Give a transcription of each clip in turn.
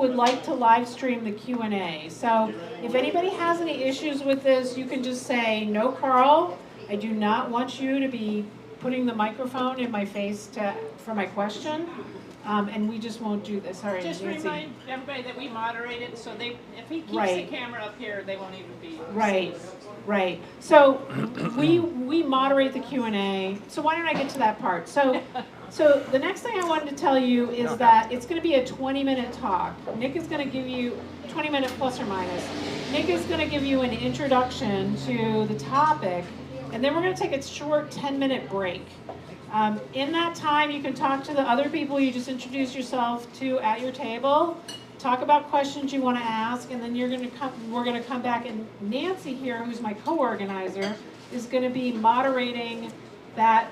would like to live stream the Q&A. So if anybody has any issues with this, you can just say, no, Carl, I do not want you to be putting the microphone in my face for my question. And we just won't do this. Sorry, just Nancy. remind everybody that we moderate it, so if he keeps the camera up here, they won't even be. Right. So we moderate the Q&A. So why don't I get to that part? So the next thing I wanted to tell you is that it's going to be a 20-minute talk. Nick is going to give you 20-minute plus or minus. Nick is going to give you an introduction to the topic, and then we're going to take a short 10-minute break. In that time, you can talk to the other people you just introduced yourself to at your table, talk about questions you want to ask, and then we're going to come back, and Nancy here, who's my co-organizer, is going to be moderating that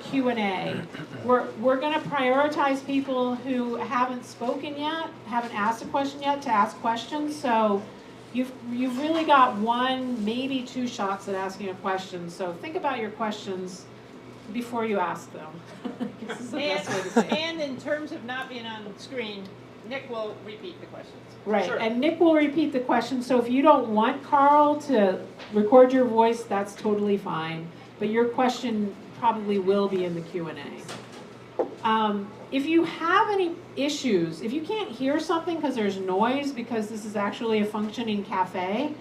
Q&A. We're going to prioritize people who haven't spoken yet, haven't asked a question yet, to ask questions. So you've really got 1, maybe 2 shots at asking a question. So think about your questions before you ask them. This is the best way to say it. And in terms of not being on screen, Nick will repeat the questions. Right, sure. And Nick will repeat the question. So if you don't want Carl to record your voice, that's totally fine. But your question probably will be in the Q&A. If you have any issues, if you can't hear something because there's noise, because this is actually a functioning cafe,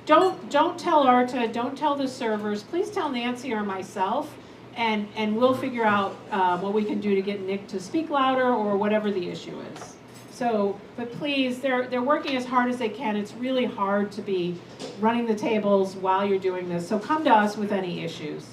don't tell Arta, don't tell the servers. Please tell Nancy or myself. And we'll figure out what we can do to get Nick to speak louder or whatever the issue is. So, but please, they're working as hard as they can. It's really hard to be running the tables while you're doing this. So come to us with any issues.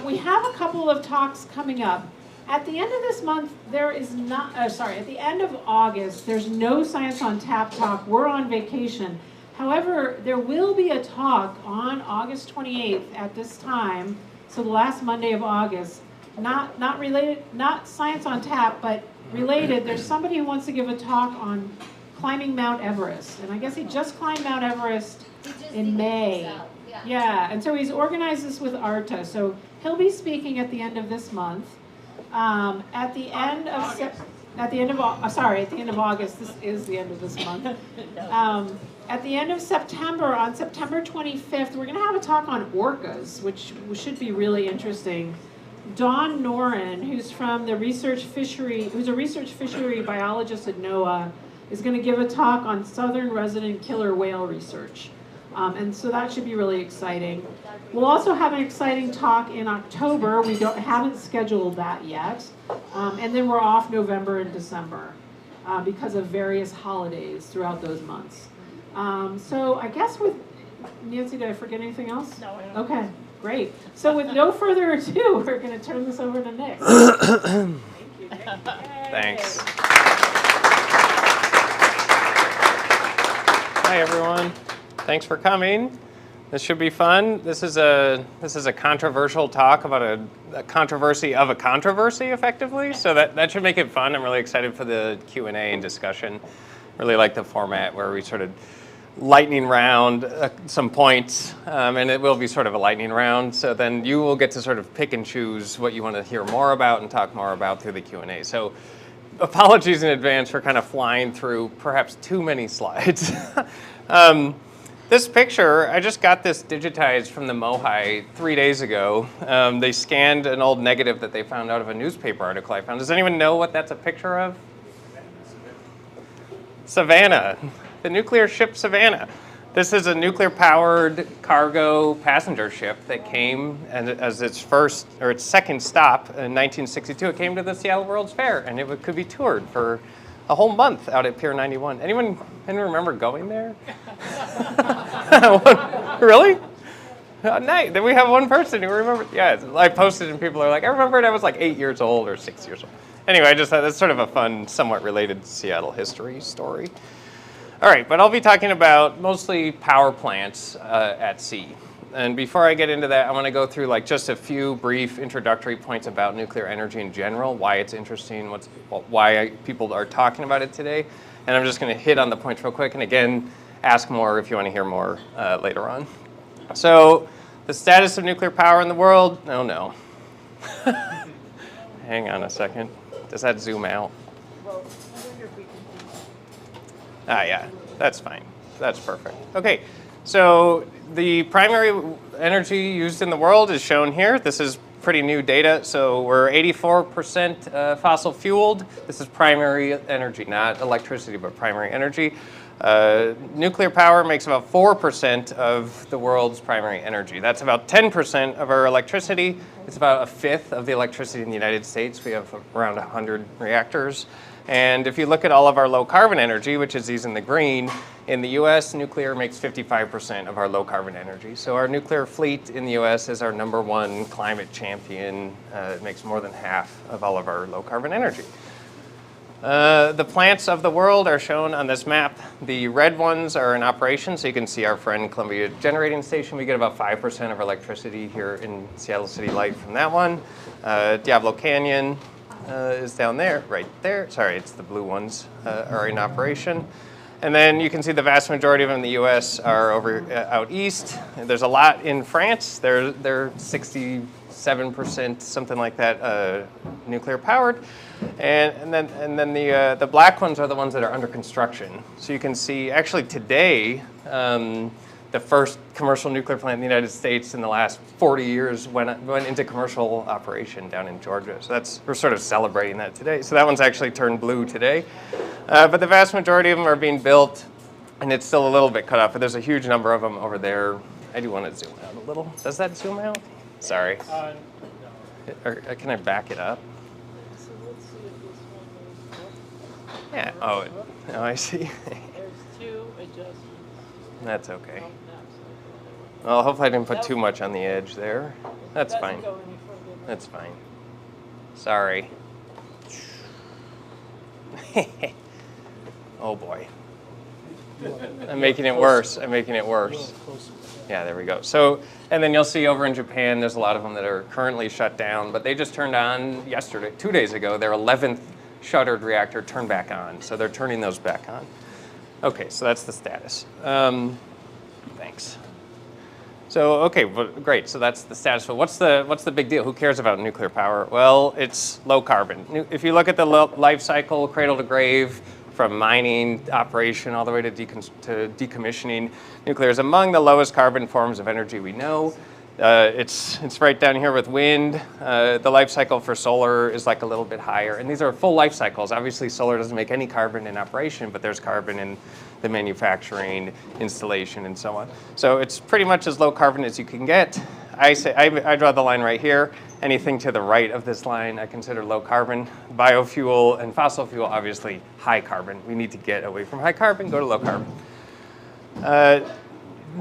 We have a couple of talks coming up. At the end of this month, at the end of August, there's no Science on Tap talk. We're on vacation. However, there will be a talk on August 28th at this time. So the last Monday of August, not related, not Science on Tap, but related. There's somebody who wants to give a talk on climbing Mount Everest, and I guess he just climbed Mount Everest in May. Yeah, and so he's organized this with Arta. So he'll be speaking at the end of this month. At the end of August. This is the end of this month. At the end of September, on September 25th, we're going to have a talk on orcas, which should be really interesting. Dawn Noren, who's a research fishery biologist at NOAA, is going to give a talk on southern resident killer whale research. And so that should be really exciting. We'll also have an exciting talk in October. We haven't scheduled that yet. And then we're off November and December because of various holidays throughout those months. So I guess with Nancy, did I forget anything else? No, I don't. Okay, great. So with no further ado, we're going to turn this over to Nick. Thank you. Thanks. Hi everyone. Thanks for coming. This should be fun. This is a controversial talk about a controversy of a controversy, effectively. So that should make it fun. I'm really excited for the Q&A and discussion. Really like the format where we sort of lightning round some points, and it will be sort of a lightning round. So then you will get to sort of pick and choose what you want to hear more about and talk more about through the Q&A. So apologies in advance for kind of flying through perhaps too many slides. This picture, I just got this digitized from the MOHI 3 days ago. They scanned an old negative that they found out of a newspaper article I found. Does anyone know what that's a picture of? Savannah, the nuclear ship Savannah. This is a nuclear-powered cargo passenger ship that came as its second stop in 1962. It came to the Seattle World's Fair, and it could be toured for a whole month out at Pier 91. Anyone remember going there? Really? Nice. Then we have one person who remembers. Yeah, I posted and people are like, I remember it. I was like 8 years old or 6 years old. Anyway, I just thought that's sort of a fun, somewhat related Seattle history story. All right, but I'll be talking about mostly power plants at sea. And before I get into that, I want to go through just a few brief introductory points about nuclear energy in general, why it's interesting, why people are talking about it today. And I'm just going to hit on the points real quick. And again, ask more if you want to hear more later on. So the status of nuclear power in the world? Oh, no. Hang on a second. Does that zoom out? Well, I wonder if we can Yeah, that's fine. That's perfect. Okay, so the primary energy used in the world is shown here. This is pretty new data. So we're 84% fossil fueled. This is primary energy, not electricity, but primary energy. Nuclear power makes about 4% of the world's primary energy. That's about 10% of our electricity. It's about a fifth of the electricity in the United States. We have around 100 reactors. And if you look at all of our low carbon energy, which is these in the green, in the US, nuclear makes 55% of our low carbon energy. So our nuclear fleet in the US is our #1 climate champion. It makes more than half of all of our low carbon energy. The plants of the world are shown on this map. The red ones are in operation, so you can see our friend Columbia Generating Station. We get about 5% of our electricity here in Seattle City Light from that one. Diablo Canyon is down there, right there. Sorry, it's the blue ones are in operation. And then you can see the vast majority of them in the U.S. are over out east. There's a lot in France. They're 67%, something like that, nuclear powered. And then the black ones are the ones that are under construction. So you can see actually today, the first commercial nuclear plant in the United States in the last 40 years went into commercial operation down in Georgia. So we're sort of celebrating that today. So that one's actually turned blue today. But the vast majority of them are being built, and it's still a little bit cut off, but there's a huge number of them over there. I do want to zoom out a little. Does that zoom out? Sorry. No. Or can I back it up? So let's see if this one goes. Yeah. Oh, I see. There's 2 adjustments. That's okay. Oh, no, so Well, hopefully I didn't put too much on the edge there. That's it doesn't fine. go any further than That's fine. Sorry. Oh boy. I'm making it worse. I'm making it worse. Yeah, there we go. So, and then you'll see over in Japan, there's a lot of them that are currently shut down, but they just turned on yesterday, 2 days ago, their 11th shuttered reactor turned back on. So they're turning those back on. Okay, so that's the status. Thanks. So, okay, well, great. So that's the status. But what's the big deal? Who cares about nuclear power? Well, it's low carbon. If you look at the life cycle, cradle to grave, from mining, operation, all the way to decommissioning, nuclear is among the lowest carbon forms of energy we know. It's right down here with wind. The life cycle for solar is like a little bit higher. And these are full life cycles. Obviously, solar doesn't make any carbon in operation, but there's carbon in the manufacturing, installation, and so on. So it's pretty much as low carbon as you can get. I draw the line right here. Anything to the right of this line I consider low carbon. Biofuel and fossil fuel, obviously high carbon. We need to get away from high carbon, go to low carbon.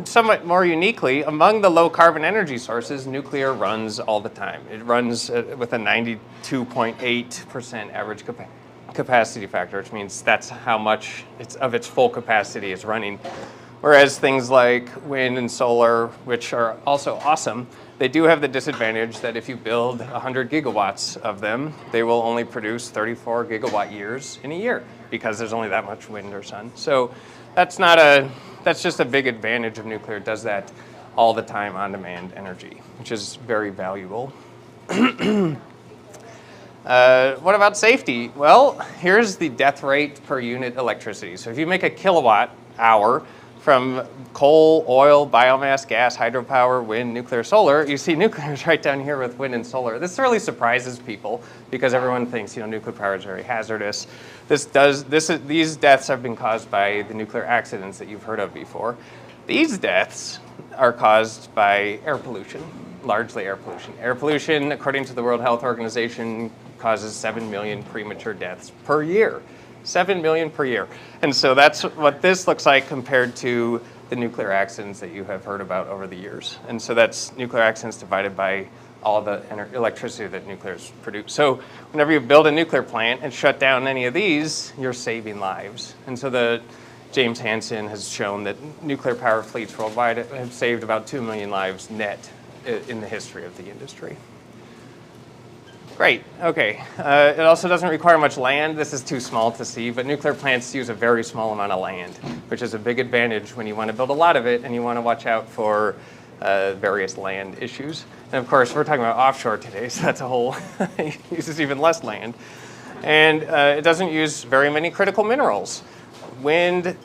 Somewhat more uniquely, among the low carbon energy sources, nuclear runs all the time. It runs with a 92.8% average capacity factor, which means that's how much of its full capacity is running. Whereas things like wind and solar, which are also awesome, they do have the disadvantage that if you build 100 gigawatts of them, they will only produce 34 gigawatt years in a year because there's only that much wind or sun. So that's just a big advantage of nuclear. It does that all the time, on-demand energy, which is very valuable. What about safety? Well, here's the death rate per unit electricity. So if you make a kilowatt hour from coal, oil, biomass, gas, hydropower, wind, nuclear, solar, you see nuclear is right down here with wind and solar. This really surprises people because everyone thinks, nuclear power is very hazardous. These deaths have been caused by the nuclear accidents that you've heard of before. These deaths are caused by air pollution, largely air pollution. Air pollution, according to the World Health Organization, causes 7 million premature deaths per year. 7 million per year. And so that's what this looks like compared to the nuclear accidents that you have heard about over the years. And so that's nuclear accidents divided by all the electricity that nuclears produce. So whenever you build a nuclear plant and shut down any of these, you're saving lives. And so James Hansen has shown that nuclear power fleets worldwide have saved about 2 million lives net in the history of the industry. Great, okay. It also doesn't require much land. This is too small to see, but nuclear plants use a very small amount of land, which is a big advantage when you want to build a lot of it and you want to watch out for various land issues. And of course, we're talking about offshore today, so that's it uses even less land. And it doesn't use very many critical minerals. wind,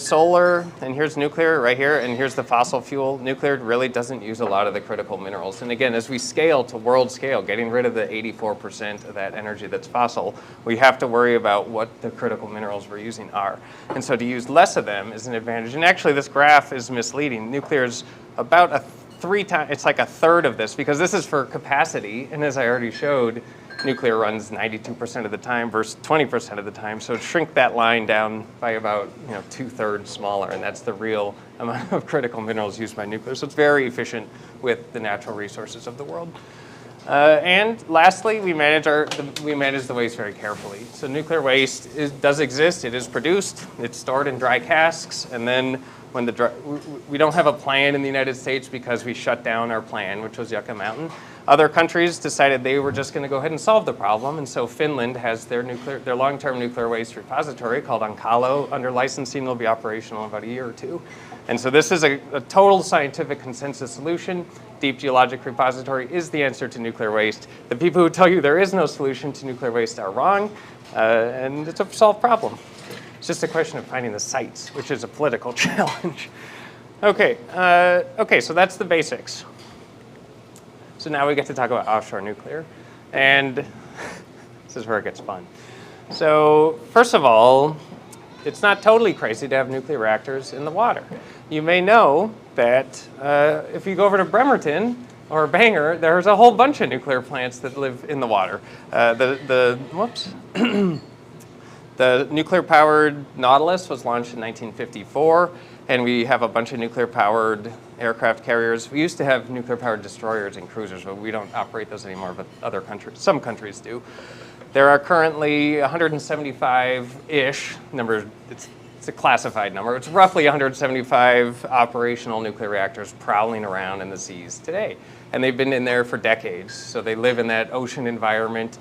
solar, and here's nuclear right here, and here's the fossil fuel. Nuclear really doesn't use a lot of the critical minerals. And again, as we scale to world scale, getting rid of the 84% of that energy that's fossil, we have to worry about what the critical minerals we're using are. And so to use less of them is an advantage. And actually, this graph is misleading. Nuclear is about it's like a third of this, because this is for capacity, and as I already showed, nuclear runs 92% of the time versus 20% of the time. So shrink that line down by about 2/3 smaller, and that's the real amount of critical minerals used by nuclear. So it's very efficient with the natural resources of the world. And lastly, we manage the waste very carefully. So nuclear waste does exist. It is produced. It's stored in dry casks, and then when we don't have a plan in the United States because we shut down our plan, which was Yucca Mountain. Other countries decided they were just going to go ahead and solve the problem, and so Finland has their long-term nuclear waste repository called Onkalo under licensing. Will be operational in about a year or two. And so this is a total scientific consensus solution. Deep geologic repository is the answer to nuclear waste. The people who tell you there is no solution to nuclear waste are wrong, and it's a solved problem. It's just a question of finding the sites, which is a political challenge. Okay, so that's the basics. So now we get to talk about offshore nuclear, and this is where it gets fun. So first of all, it's not totally crazy to have nuclear reactors in the water. You may know that if you go over to Bremerton or Bangor, there's a whole bunch of nuclear plants that live in the water. The nuclear-powered Nautilus was launched in 1954, and we have a bunch of nuclear-powered aircraft carriers. We used to have nuclear-powered destroyers and cruisers, but we don't operate those anymore, but some countries do. There are currently 175-ish numbers. It's a classified number. It's roughly 175 operational nuclear reactors prowling around in the seas today. And they've been in there for decades. So they live in that ocean environment,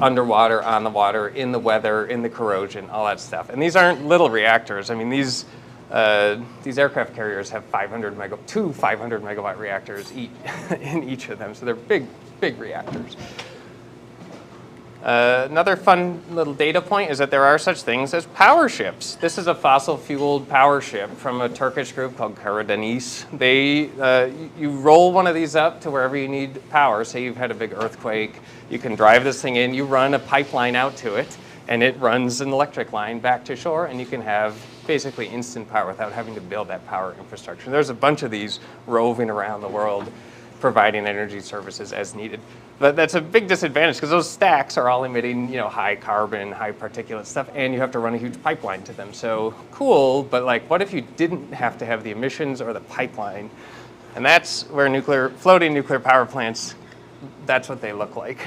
underwater, on the water, in the weather, in the corrosion, all that stuff. And these aren't little reactors. I mean, these aircraft carriers have 500 megawatt reactors in each of them. So they're big reactors. Another fun little data point is that there are such things as power ships. This is a fossil-fueled power ship from a Turkish group called Karadeniz. You roll one of these up to wherever you need power. Say you've had a big earthquake. You can drive this thing in. You run a pipeline out to it, and it runs an electric line back to shore, and you can have basically instant power without having to build that power infrastructure. There's a bunch of these roving around the world, providing energy services as needed. But that's a big disadvantage because those stacks are all emitting, high carbon, high particulate stuff, and you have to run a huge pipeline to them. So cool, but what if you didn't have to have the emissions or the pipeline? And that's where floating nuclear power plants, that's what they look like.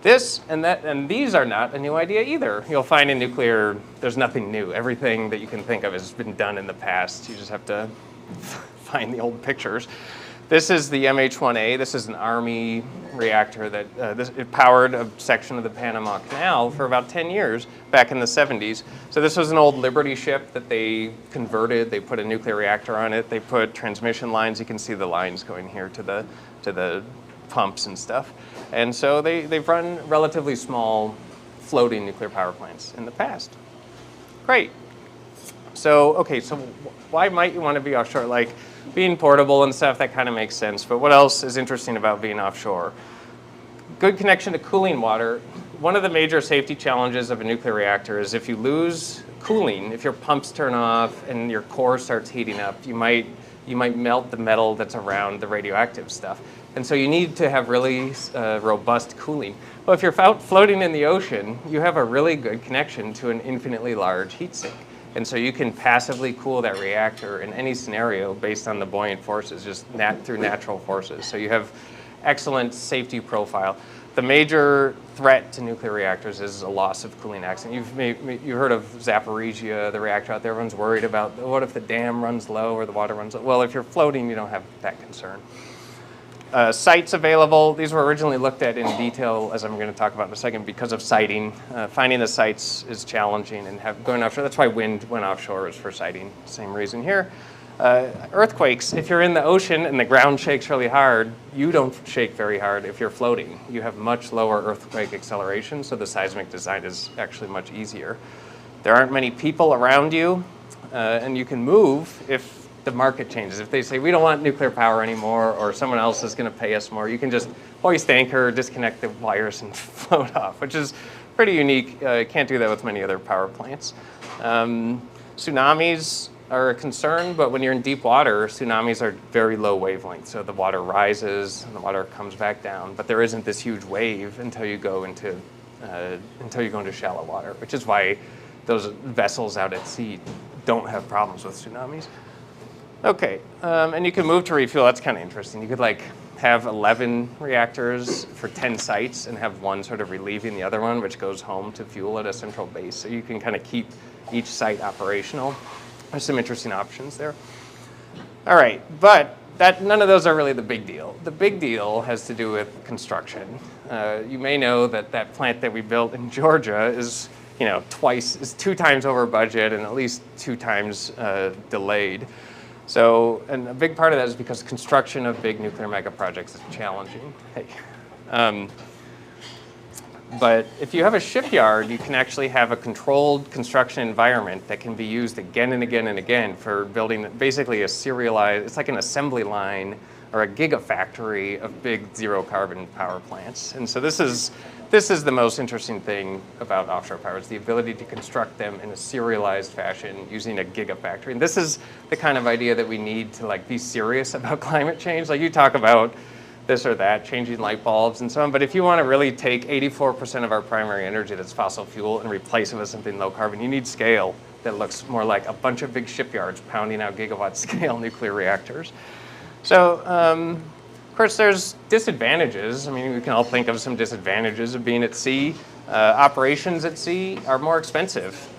This and these are not a new idea either. You'll find in nuclear, there's nothing new. Everything that you can think of has been done in the past. You just have to find the old pictures. This is the MH-1A. This is an Army reactor that it powered a section of the Panama Canal for about 10 years back in the 70s. So this was an old Liberty ship that they converted. They put a nuclear reactor on it. They put transmission lines. You can see the lines going here to the pumps and stuff. And so they've run relatively small floating nuclear power plants in the past. Great. So why might you want to be offshore? Being portable and stuff, that kind of makes sense. But what else is interesting about being offshore? Good connection to cooling water. One of the major safety challenges of a nuclear reactor is if you lose cooling, if your pumps turn off and your core starts heating up, you might melt the metal that's around the radioactive stuff. And so you need to have really robust cooling. Well, if you're floating in the ocean, you have a really good connection to an infinitely large heat sink. And so you can passively cool that reactor in any scenario based on the buoyant forces, just through natural forces. So you have excellent safety profile. The major threat to nuclear reactors is a loss of cooling accident. You've heard of Zaporizhia, the reactor out there. Everyone's worried about what if the dam runs low or the water runs low. Well, if you're floating, you don't have that concern. Sites available. These were originally looked at in detail, as I'm going to talk about in a second, because of siting. Finding the sites is challenging, and going offshore. That's why wind went offshore, is for siting. Same reason here. Earthquakes. If you're in the ocean and the ground shakes really hard, you don't shake very hard if you're floating. You have much lower earthquake acceleration, so the seismic design is actually much easier. There aren't many people around you, and you can move if the market changes. If they say, we don't want nuclear power anymore, or someone else is going to pay us more, you can just hoist anchor, disconnect the wires, and float off, which is pretty unique. You can't do that with many other power plants. Tsunamis are a concern, but when you're in deep water, tsunamis are very low wavelength. So the water rises and the water comes back down, but there isn't this huge wave until you go into shallow water, which is why those vessels out at sea don't have problems with tsunamis. Okay, and you can move to refuel. That's kind of interesting. You could like have 11 reactors for 10 sites and have one sort of relieving the other one, which goes home to fuel at a central base. So you can kind of keep each site operational. There's some interesting options there. All right, but none of those are really the big deal. The big deal has to do with construction. You may know that plant that we built in Georgia is, is 2 times over budget and at least 2 times delayed. So, and a big part of that is because construction of big nuclear mega projects is challenging. Hey. But if you have a shipyard, you can actually have a controlled construction environment that can be used again and again and again for building basically a serialized, it's like an assembly line or a gigafactory of big zero carbon power plants. And so this is the most interesting thing about offshore power, is the ability to construct them in a serialized fashion using a gigafactory. And this is the kind of idea that we need to like be serious about climate change. Like you talk about this or that, changing light bulbs and so on. But if you want to really take 84% of our primary energy that's fossil fuel and replace it with something low carbon, you need scale that looks more like a bunch of big shipyards pounding out gigawatt scale nuclear reactors. So, of course, there's disadvantages. I mean, we can all think of some disadvantages of being at sea. Operations at sea are more expensive.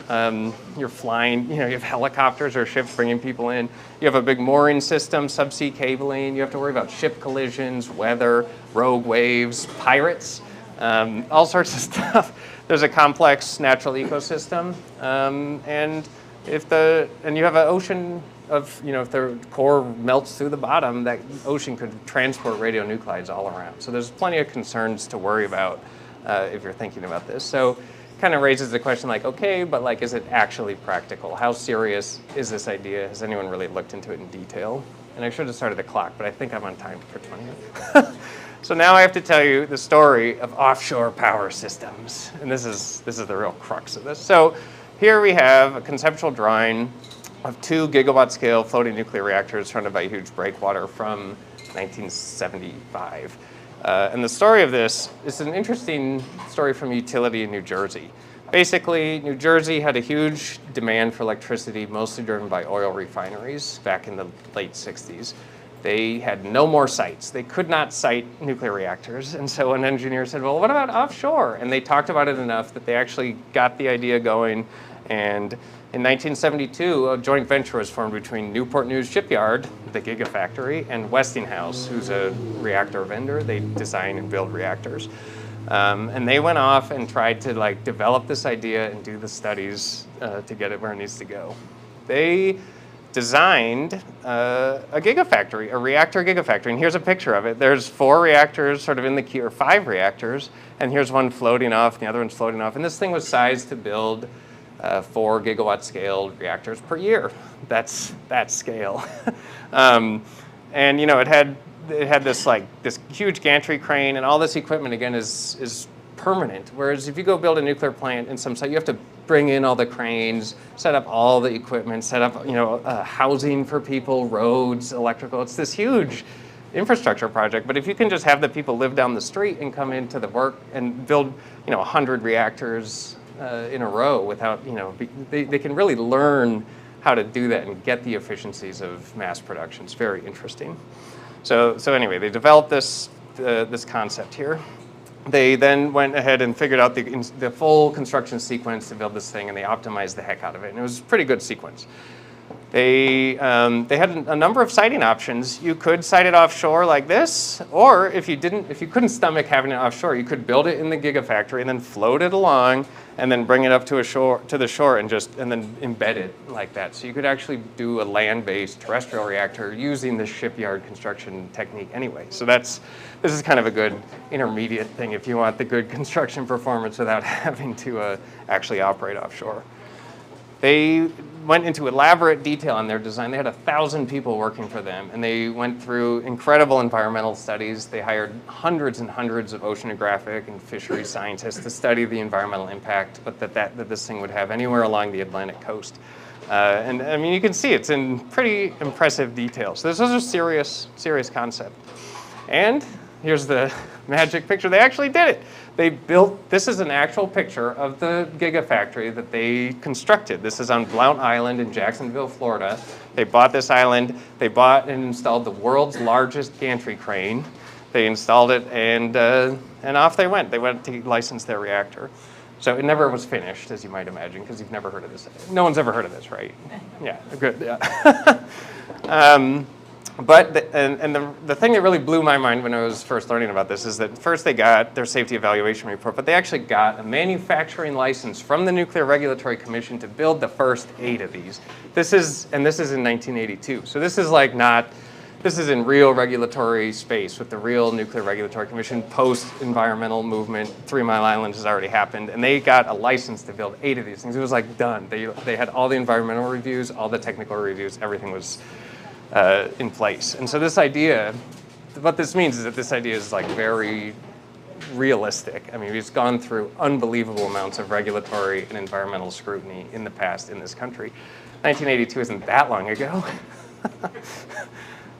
You're flying, you have helicopters or ships bringing people in. You have a big mooring system, subsea cabling. You have to worry about ship collisions, weather, rogue waves, pirates, all sorts of stuff. There's a complex natural ecosystem, and you have an ocean of, if the core melts through the bottom, that ocean could transport radionuclides all around. So there's plenty of concerns to worry about if you're thinking about this. So kind of raises the question like, okay, but like, is it actually practical? How serious is this idea? Has anyone really looked into it in detail? And I should have started the clock, but I think I'm on time for 20 minutes. So now I have to tell you the story of offshore power systems. And this is the real crux of this. So here we have a conceptual drawing of 2 gigawatt scale floating nuclear reactors surrounded by huge breakwater from 1975. And the story of this is an interesting story from utility in New Jersey. Basically, New Jersey had a huge demand for electricity, mostly driven by oil refineries back in the late 60s. They had no more sites. They could not site nuclear reactors. And so an engineer said, well, what about offshore? And they talked about it enough that they actually got the idea going. And in 1972, a joint venture was formed between Newport News Shipyard, the Gigafactory, and Westinghouse, who's a reactor vendor. They design and build reactors. And they went off and tried to like develop this idea and do the studies to get it where it needs to go. They designed a gigafactory, a reactor gigafactory. And here's a picture of it. There's 4 reactors sort of in the queue, or 5 reactors. And here's one floating off, and the other one's floating off. And this thing was sized to build 4 gigawatt scale reactors per year. That's scale. And it had this huge gantry crane, and all this equipment again is permanent. Whereas if you go build a nuclear plant in some site, you have to bring in all the cranes, set up all the equipment, set up housing for people, roads, electrical. It's this huge infrastructure project. But if you can just have the people live down the street and come into the work and build 100 reactors in a row without, they can really learn how to do that and get the efficiencies of mass production. It's very interesting. So anyway, they developed this concept here. They then went ahead and figured out the full construction sequence to build this thing, and they optimized the heck out of it. And it was a pretty good sequence. They had a number of siting options. You could site it offshore like this, or if you couldn't stomach having it offshore, you could build it in the gigafactory and then float it along, and then bring it up to the shore and then embed it like that. So you could actually do a land-based terrestrial reactor using the shipyard construction technique anyway. So this is kind of a good intermediate thing if you want the good construction performance without having to actually operate offshore. They went into elaborate detail on their design. They had 1,000 people working for them, and they went through incredible environmental studies. They hired hundreds and hundreds of oceanographic and fisheries scientists to study the environmental impact that this thing would have anywhere along the Atlantic coast. And I mean, you can see it's in pretty impressive detail. So this was a serious concept. And here's the magic picture. They actually did it. They built, this is an actual picture of the gigafactory that they constructed. This is on Blount Island in Jacksonville, Florida. They bought this island. They bought and installed the world's largest gantry crane. They installed it, and off they went. They went to license their reactor. So it never was finished, as you might imagine, because you've never heard of this. No one's ever heard of this, right? Yeah, good, yeah. But the thing that really blew my mind when I was first learning about this is that first they got their safety evaluation report, but they actually got a manufacturing license from the Nuclear Regulatory Commission to build the first 8 of these. This is in 1982. So this is like not, this is in real regulatory space with the real Nuclear Regulatory Commission. Post-environmental movement, 3 Mile Island has already happened, and they got a license to build 8 of these things. It was like done. They had all the environmental reviews, all the technical reviews, everything was in place. And so this idea, what this means is that this idea is like very realistic. I mean, we've gone through unbelievable amounts of regulatory and environmental scrutiny in the past in this country. 1982 isn't that long ago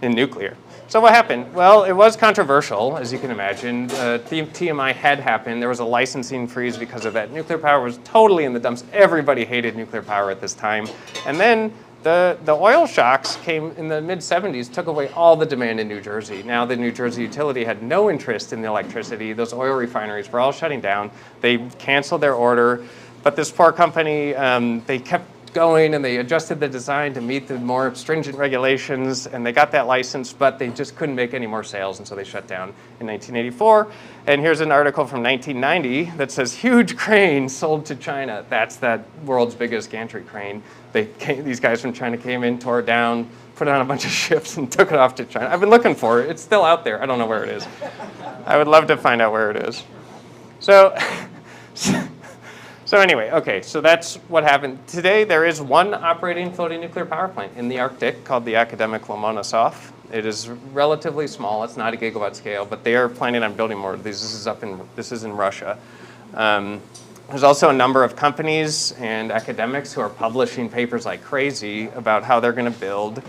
in nuclear. So what happened? Well, it was controversial, as you can imagine. TMI had happened. There was a licensing freeze because of that. Nuclear power was totally in the dumps. Everybody hated nuclear power at this time. And then the oil shocks came in the mid-70s, took away all the demand in New Jersey. Now the New Jersey utility had no interest in the electricity. Those oil refineries were all shutting down. They canceled their order. But this poor company, they kept going and they adjusted the design to meet the more stringent regulations, and they got that license, but they just couldn't make any more sales, and so they shut down in 1984. And here's an article from 1990 that says, huge crane sold to China. That's that world's biggest gantry crane. These guys from China came in, tore it down, put it on a bunch of ships, and took it off to China. I've been looking for it. It's still out there. I don't know where it is. I would love to find out where it is. So anyway, okay, so that's what happened. Today, there is one operating floating nuclear power plant in the Arctic called the academic Lomonosov. It is relatively small. It's not a gigawatt scale, but they are planning on building more of these. This is in Russia. There's also a number of companies and academics who are publishing papers like crazy about how they're going to build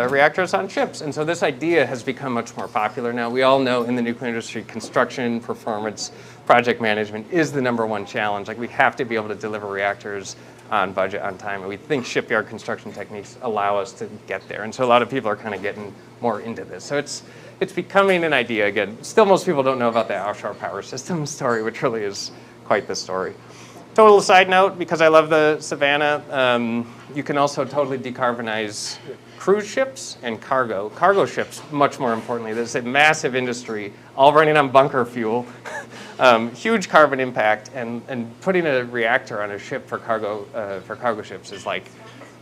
reactors on ships. And so this idea has become much more popular now. We all know in the nuclear industry, construction, performance, project management is the #1 challenge. Like, we have to be able to deliver reactors on budget, on time, and we think shipyard construction techniques allow us to get there. And so a lot of people are kind of getting more into this. So it's becoming an idea again. Still, most people don't know about the offshore power system story, which really is quite the story. Total side note, because I love the Savannah, you can also totally decarbonize cruise ships and cargo. Cargo ships, much more importantly. There's a massive industry, all running on bunker fuel, huge carbon impact, and putting a reactor on a ship for cargo ships is like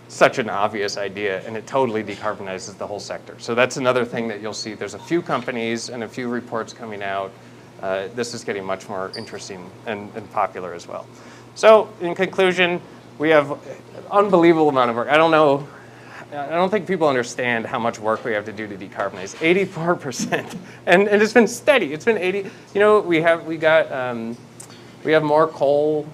such an obvious idea, and it totally decarbonizes the whole sector. So that's another thing that you'll see. There's a few companies and a few reports coming out. This is getting much more interesting and popular as well. So in conclusion, we have an unbelievable amount of work. I don't think people understand how much work we have to do to decarbonize. 84%, and it's been steady. It's been 80. You know, we have more coal.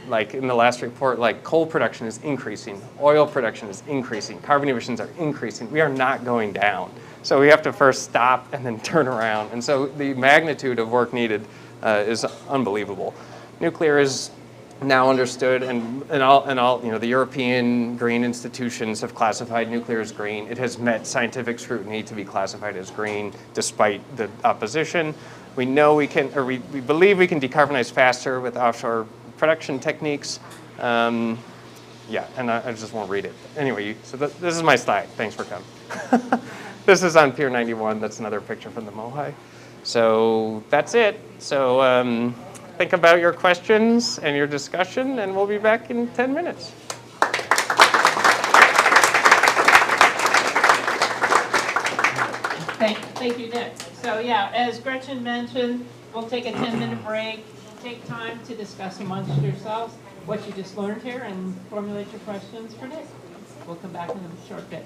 Like in the last report, like coal production is increasing, oil production is increasing, carbon emissions are increasing. We are not going down. So we have to first stop and then turn around. And so the magnitude of work needed is unbelievable. Nuclear is now understood, and all you know, the European green institutions have classified nuclear as green. It has met scientific scrutiny to be classified as green, despite the opposition. We know we can, or we believe we can decarbonize faster with offshore production techniques. Yeah, and I just won't read it. Anyway, so this is my slide. Thanks for coming. This is on Pier 91. That's another picture from the Mohai. So that's it. So think about your questions and your discussion, and we'll be back in 10 minutes. Thank you, Nick. So yeah, as Gretchen mentioned, we'll take a 10-minute break. Take time to discuss amongst yourselves. what you just learned here and formulate your questions for Nick. We'll come back in a short bit.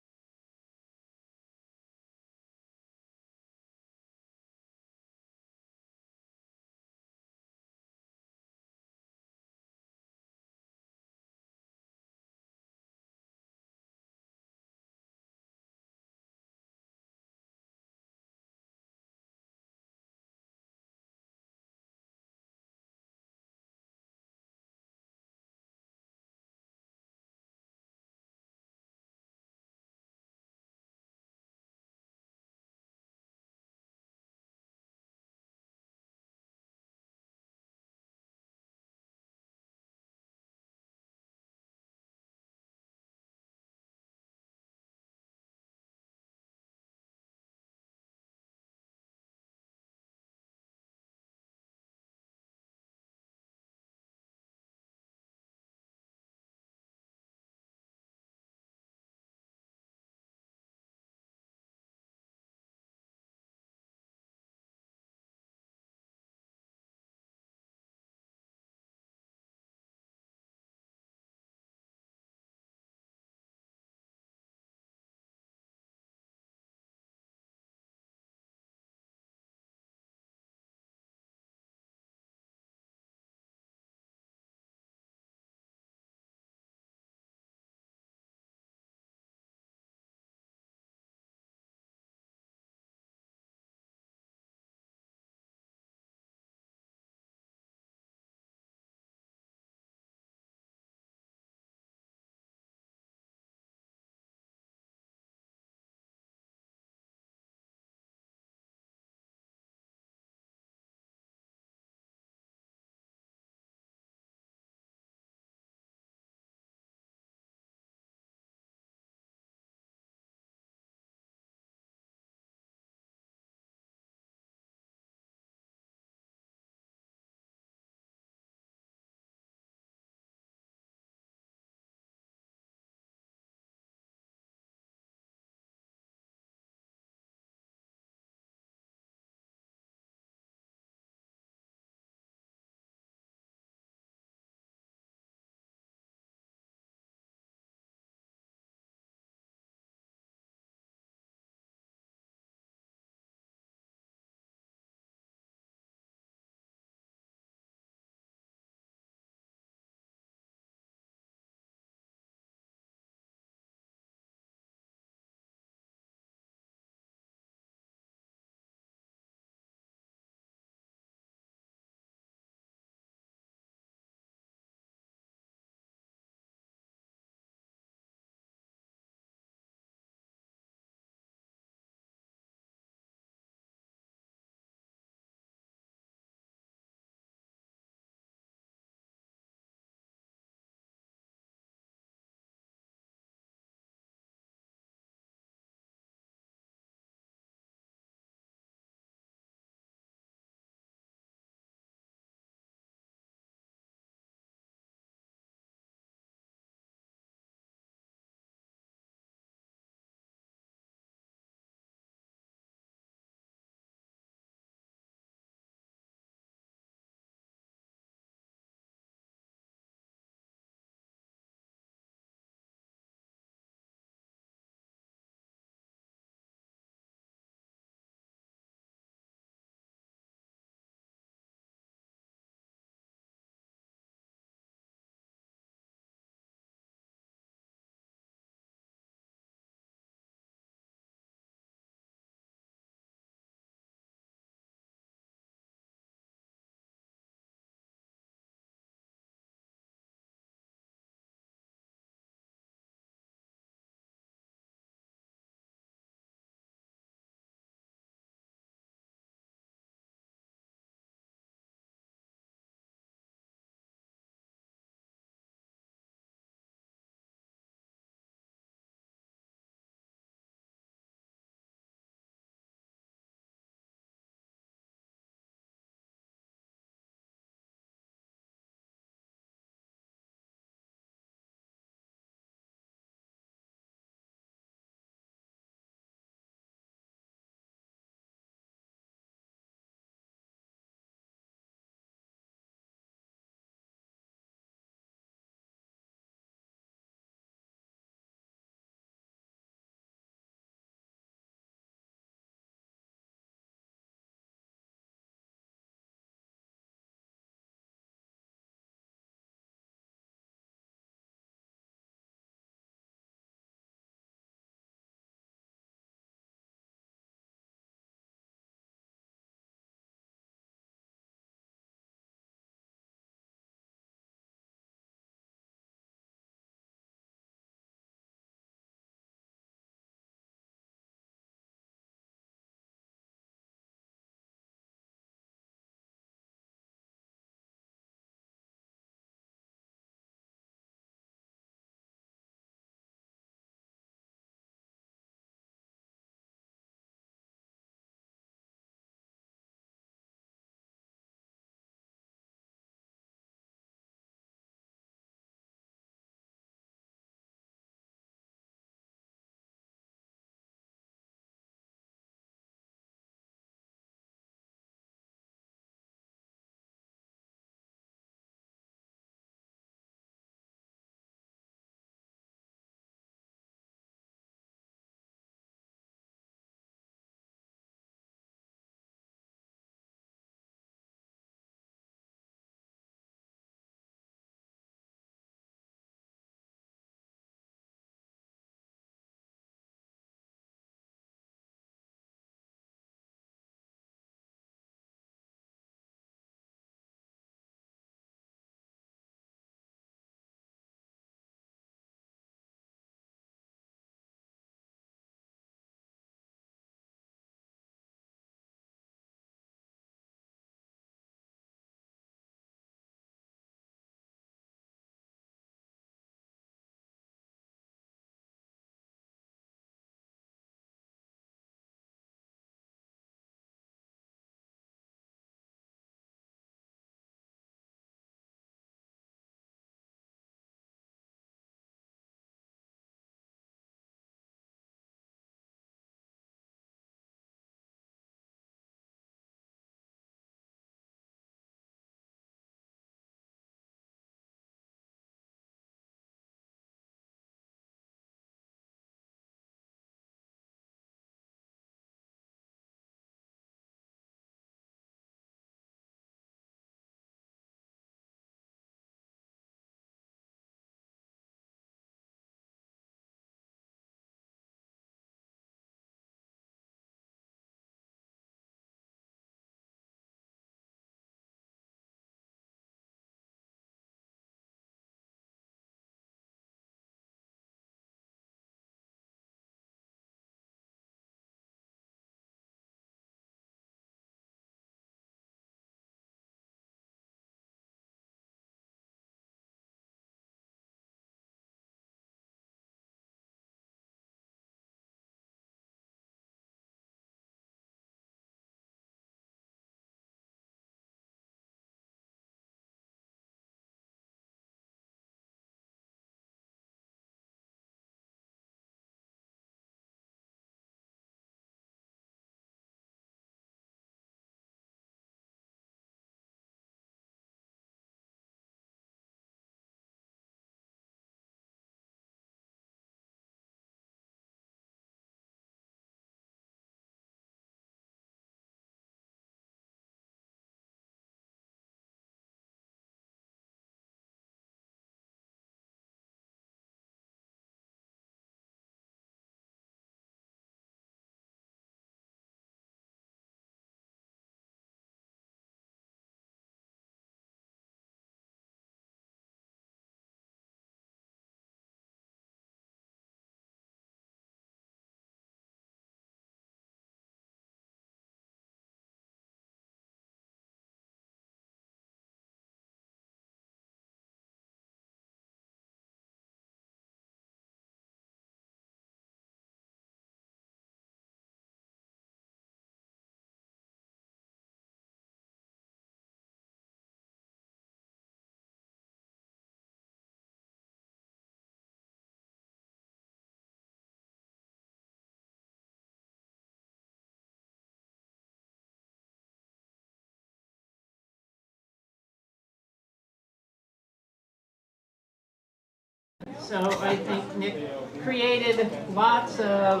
So I think Nick created lots of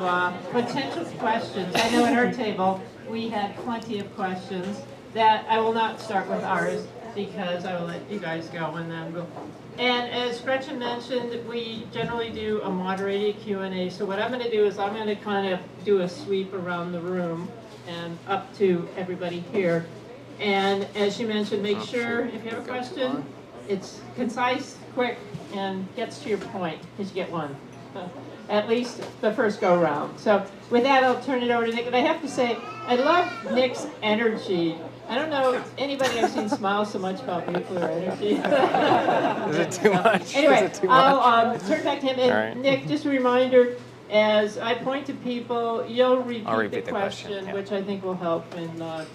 potential questions. I know at our table, we had plenty of questions that I will not start with ours because I will let you guys go and then go. And as Gretchen mentioned, we generally do a moderated Q&A. So what I'm going to do is I'm going to kind of do a sweep around the room and up to everybody here. And as you mentioned, make sure if you have a question, it's concise, quick, and gets to your point, because you get one. At least the first go round. So with that, I'll turn it over to Nick. And I have to say, I love Nick's energy. I don't know anybody I've seen smile so much about nuclear energy. Is it too much? Anyway, Is it too I'll turn it back to him. And All right. Nick, just a reminder, as I point to people, you'll I'll repeat the question, yeah. which I think will help in the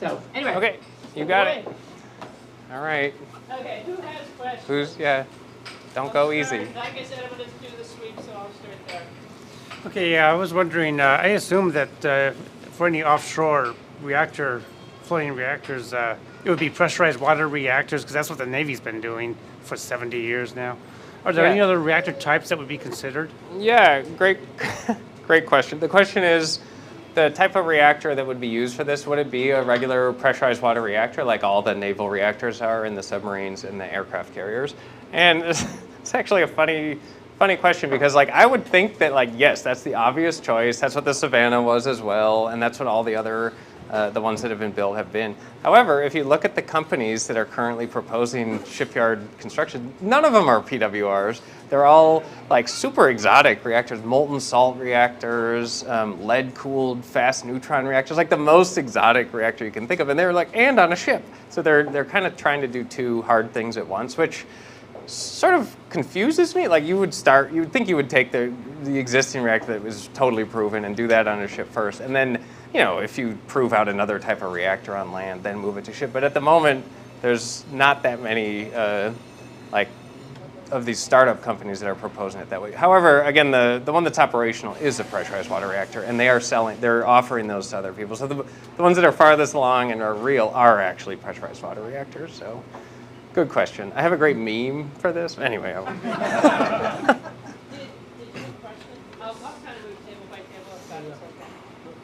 so anyway. Okay, you got it. All right. Okay, who has questions? Who's, yeah, don't go I'll easy. start. Like I said, I'm going to do the sweep, so I'll start there. Okay, yeah, I was wondering, I assume that for any offshore reactor, floating reactors, it would be pressurized water reactors, because that's what the Navy's been doing for 70 years now. Are there Yeah. any other reactor types that would be considered? Yeah, great, great question. The question is, the type of reactor that would be used for this, would it be a regular pressurized water reactor like all the naval reactors are in the submarines and the aircraft carriers? And it's actually a funny question, because like I would think that like, yes, that's the obvious choice. That's what the Savannah was as well, and that's what all the other the ones that have been built have been. However, if you look at the companies that are currently proposing shipyard construction, none of them are PWRs. They're all like super exotic reactors, molten salt reactors, lead-cooled fast neutron reactors, like the most exotic reactor you can think of. And they're like, and on a ship. So they're kind of trying to do two hard things at once, which sort of confuses me. Like you would think you would take the existing reactor that was totally proven and do that on a ship first, and then, you know, if you prove out another type of reactor on land, then move it to ship. But at the moment, there's not that many like of these startup companies that are proposing it that way. However, again, the one that's operational is a pressurized water reactor, and they're offering those to other people. So the ones that are farthest along and are real are actually pressurized water reactors. So. Good question. I have a great meme for this. Anyway. Did you have a question? I'll kind of move table by table if that is okay.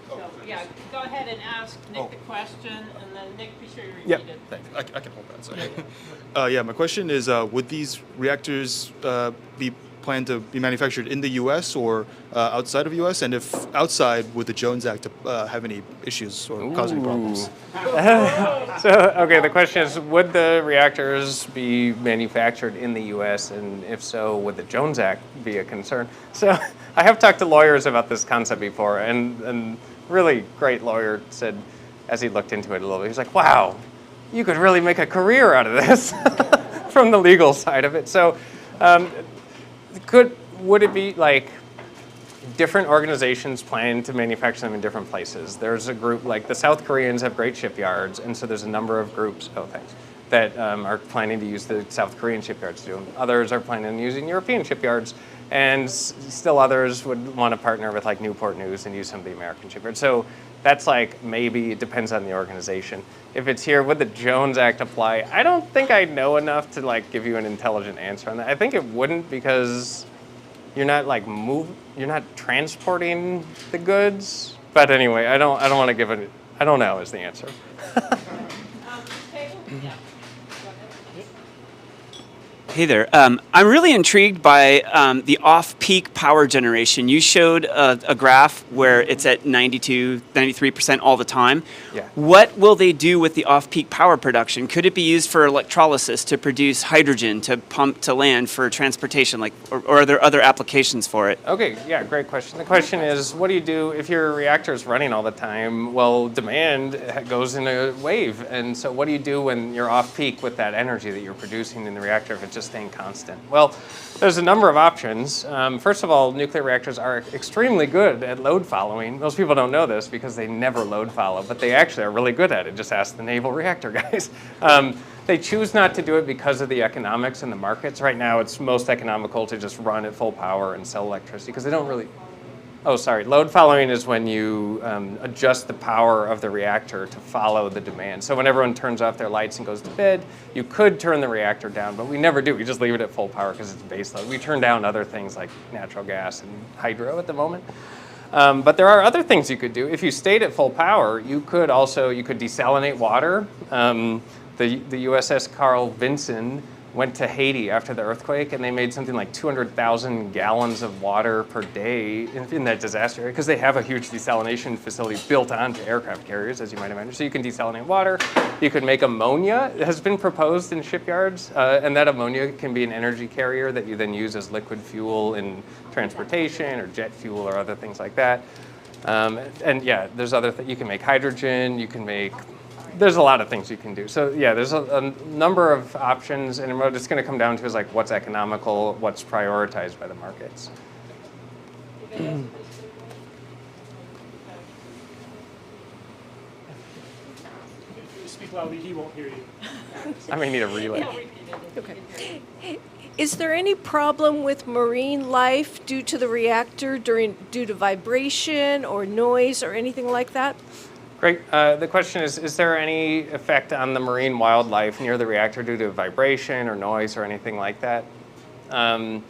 So, yeah, go ahead and ask Nick the question, and then Nick, be sure you repeat Yep. it. Thanks. I can hold that. Sorry. Yeah, my question is, would these reactors be planned to be manufactured in the U.S. or outside of the U.S.? And if outside, would the Jones Act have any issues or cause any problems? So, okay, the question is, would the reactors be manufactured in the U.S., and if so, would the Jones Act be a concern? So I have talked to lawyers about this concept before, and really great lawyer said, as he looked into it a little bit, he's like, wow, you could really make a career out of this from the legal side of it. So would it be like different organizations plan to manufacture them in different places? There's a group, like the South Koreans have great shipyards, and so there's a number of groups, that are planning to use the South Korean shipyards to do them. Others are planning on using European shipyards, and still others would want to partner with like Newport News and use some of the American shipyards. So that's like, maybe it depends on the organization. If it's here, would the Jones Act apply? I don't think I know enough to like give you an intelligent answer on that. I think it wouldn't, because you're not like you're not transporting the goods. But anyway, I don't want to give it. I don't know is the answer. Table? Yeah. Hey there. I'm really intrigued by the off-peak power generation. You showed a graph where it's at 92, 93% all the time. Yeah. What will they do with the off-peak power production? Could it be used for electrolysis to produce hydrogen to pump to land for transportation, or are there other applications for it? Okay, yeah, great question. The question is, what do you do if your reactor is running all the time? Well, demand goes in a wave, and so what do you do when you're off peak with that energy that you're producing in the reactor if it's just staying constant? Well, there's a number of options. First of all, nuclear reactors are extremely good at load following. Most people don't know this because they never load follow, but they actually are really good at it. Just ask the naval reactor guys. They choose not to do it because of the economics and the markets. Right now, it's most economical to just run at full power and sell electricity because they don't really. Oh, sorry. Load following is when you adjust the power of the reactor to follow the demand. So when everyone turns off their lights and goes to bed, you could turn the reactor down, but we never do. We just leave it at full power because it's base load. We turn down other things like natural gas and hydro at the moment. But there are other things you could do. If you stayed at full power, you could desalinate water. The USS Carl Vinson went to Haiti after the earthquake, and they made something like 200,000 gallons of water per day in that disaster area, because they have a huge desalination facility built onto aircraft carriers, as you might imagine. So you can desalinate water. You could make ammonia. It has been proposed in shipyards, and that ammonia can be an energy carrier that you then use as liquid fuel in transportation or jet fuel or other things like that. And yeah, there's other things. You can make hydrogen. There's a lot of things you can do. So yeah, there's a number of options, and what it's going to come down to is like what's economical, what's prioritized by the markets. Speak loudly, he won't hear you. I may need a relay. Okay. Is there any problem with marine life due to the reactor due to vibration or noise or anything like that? Great. The question is there any effect on the marine wildlife near the reactor due to vibration or noise or anything like that? That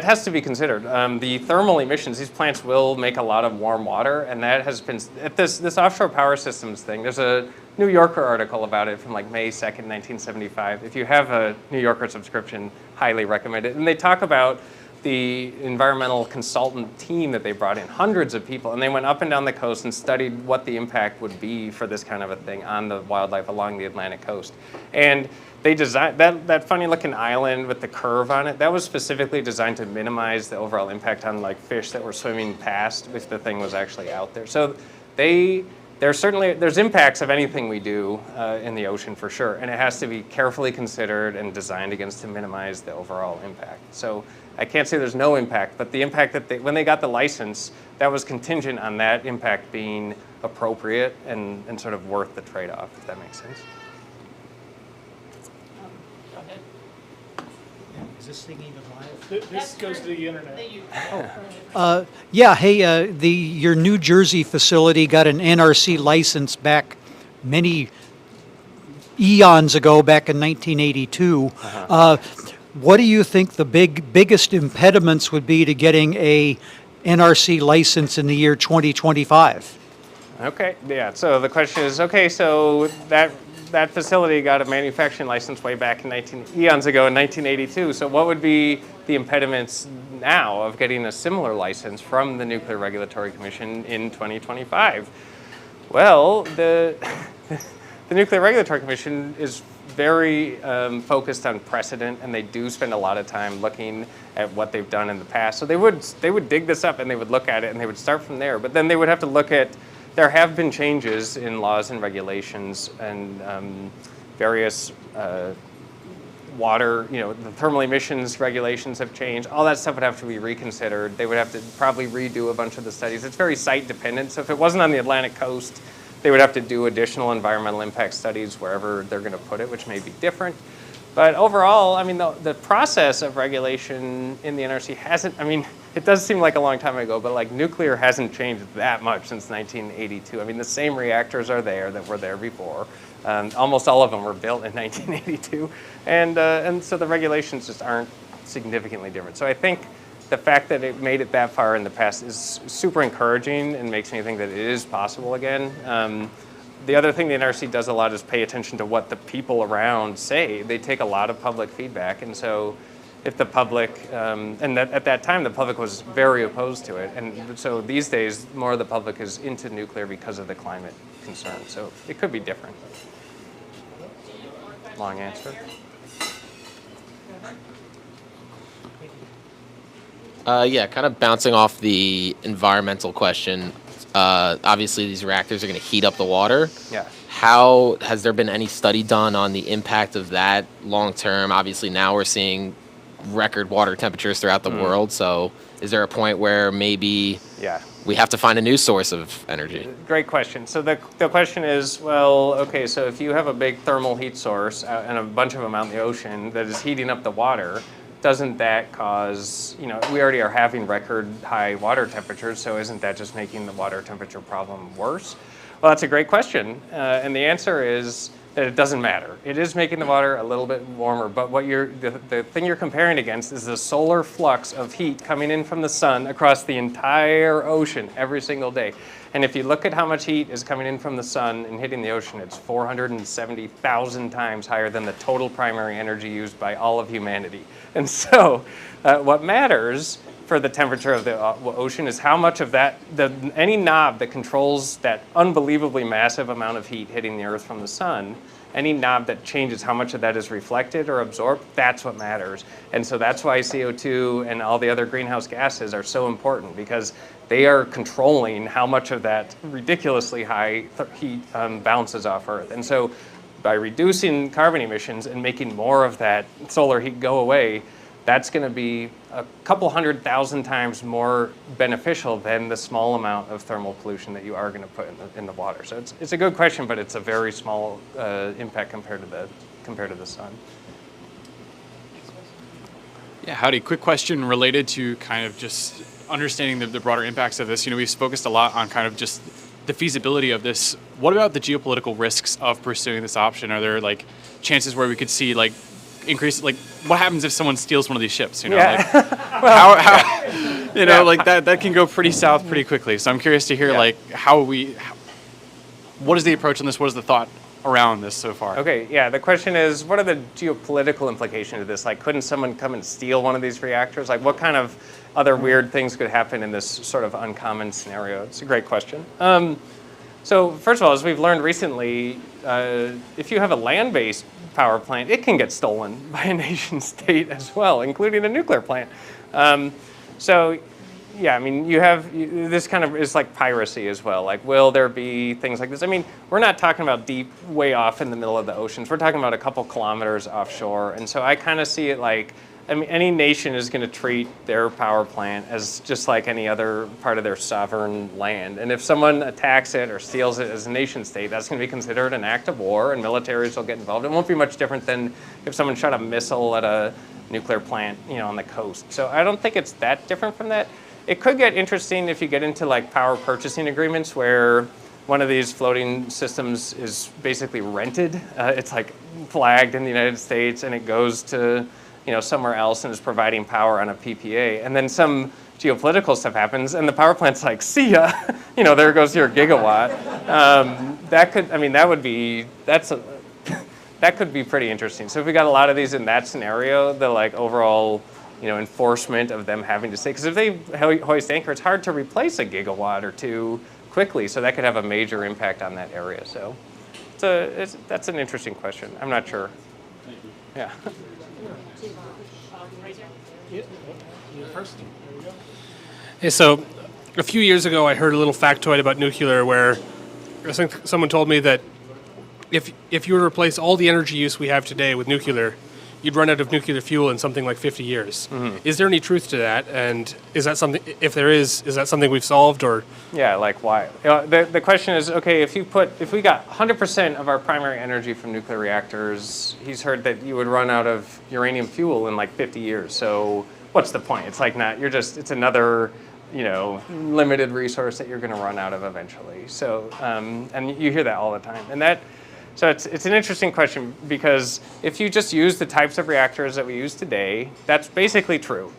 has to be considered. The thermal emissions, these plants will make a lot of warm water, and that has been, at this offshore power systems thing, there's a New Yorker article about it from like May 2nd, 1975. If you have a New Yorker subscription, highly recommend it. And they talk about the environmental consultant team that they brought in, hundreds of people, and they went up and down the coast and studied what the impact would be for this kind of a thing on the wildlife along the Atlantic coast. And they designed that funny looking island with the curve on it. That was specifically designed to minimize the overall impact on like fish that were swimming past if the thing was actually out there. So there's impacts of anything we do in the ocean for sure, and it has to be carefully considered and designed against to minimize the overall impact. So I can't say there's no impact, but the impact that when they got the license, that was contingent on that impact being appropriate and sort of worth the trade-off, if that makes sense. Go ahead. Is this thing even live? This goes to the internet. Yeah, hey, your New Jersey facility got an NRC license back many eons ago, back in 1982. What do you think the biggest impediments would be to getting a NRC license in the year 2025? Okay, yeah, so the question is, okay, so that facility got a manufacturing license way back in eons ago in 1982. So what would be the impediments now of getting a similar license from the Nuclear Regulatory Commission in 2025? Well, the Nuclear Regulatory Commission is very focused on precedent, and they do spend a lot of time looking at what they've done in the past. So they would dig this up and they would look at it and they would start from there. But then they would have to look at, there have been changes in laws and regulations and various water, the thermal emissions regulations have changed. All that stuff would have to be reconsidered. They would have to probably redo a bunch of the studies. It's very site dependent. So if it wasn't on the Atlantic coast, they would have to do additional environmental impact studies wherever they're going to put it, which may be different. But overall, I mean, the process of regulation in the NRC hasn't, I mean, it does seem like a long time ago, but like nuclear hasn't changed that much since 1982. I mean, the same reactors are there that were there before. Almost all of them were built in 1982. And so the regulations just aren't significantly different. So I think the fact that it made it that far in the past is super encouraging and makes me think that it is possible again. The other thing the NRC does a lot is pay attention to what the people around say. They take a lot of public feedback, and so if the public, at that time the public was very opposed to it, and so these days more of the public is into nuclear because of the climate concern. So it could be different. Long answer. Yeah, kind of bouncing off the environmental question. Obviously, these reactors are going to heat up the water. Yeah. How has there been any study done on the impact of that long term? Obviously, now we're seeing record water temperatures throughout the world. So, is there a point where maybe we have to find a new source of energy? Great question. So the question is, well, okay, so if you have a big thermal heat source and a bunch of them out in the ocean that is heating up the water, doesn't that cause, we already are having record high water temperatures, so isn't that just making the water temperature problem worse? Well, that's a great question, and the answer is that it doesn't matter. It is making the water a little bit warmer, but the thing you're comparing against is the solar flux of heat coming in from the sun across the entire ocean every single day. And if you look at how much heat is coming in from the sun and hitting the ocean, it's 470,000 times higher than the total primary energy used by all of humanity. And so what matters for the temperature of the ocean is how much of that, any knob that controls that unbelievably massive amount of heat hitting the Earth from the sun, any knob that changes how much of that is reflected or absorbed, that's what matters. And so that's why CO2 and all the other greenhouse gases are so important, because they are controlling how much of that ridiculously high heat bounces off Earth. And so by reducing carbon emissions and making more of that solar heat go away, that's going to be a couple 100,000 times more beneficial than the small amount of thermal pollution that you are going to put in the water. So it's a good question, but it's a very small impact compared to the sun. Yeah, howdy. Quick question related to kind of just understanding the broader impacts of this. We've focused a lot on kind of just the feasibility of this. What about the geopolitical risks of pursuing this option? Are there chances where we could see increase, what happens if someone steals one of these ships? Yeah. That can go pretty south pretty quickly. So I'm curious to hear what is the approach on this? What is the thought around this so far? Okay, yeah, the question is, what are the geopolitical implications of this? Couldn't someone come and steal one of these reactors? What kind of other weird things could happen in this sort of uncommon scenario? It's a great question. So first of all, as we've learned recently, if you have a land-based power plant, it can get stolen by a nation state as well, including a nuclear plant. So yeah, this kind of is like piracy as well. Will there be things like this? We're not talking about deep, way off in the middle of the oceans. We're talking about a couple kilometers offshore. And so I kind of see it any nation is going to treat their power plant as just like any other part of their sovereign land. And if someone attacks it or steals it as a nation state, that's going to be considered an act of war, and militaries will get involved. It won't be much different than if someone shot a missile at a nuclear plant, on the coast. So I don't think it's that different from that. It could get interesting if you get into power purchasing agreements where one of these floating systems is basically rented. It's flagged in the United States and it goes to somewhere else and is providing power on a PPA. And then some geopolitical stuff happens and the power plant's see ya, there goes your gigawatt. That could be pretty interesting. So if we got a lot of these in that scenario, the overall, enforcement of them having to stay, because if they hoist anchor, it's hard to replace a gigawatt or two quickly. So that could have a major impact on that area. So that's an interesting question. I'm not sure. Thank you. Yeah. Hey, so a few years ago, I heard a little factoid about nuclear where I think someone told me that if you were to replace all the energy use we have today with nuclear, you'd run out of nuclear fuel in something like 50 years. Mm-hmm. Is there any truth to that? And is that something, if there is that something we've solved or? Yeah, why? The question is, okay, if we got 100% of our primary energy from nuclear reactors, he's heard that you would run out of uranium fuel in 50 years. So what's the point? It's it's another, limited resource that you're going to run out of eventually. So, and you hear that all the time. And so it's an interesting question, because if you just use the types of reactors that we use today, that's basically true.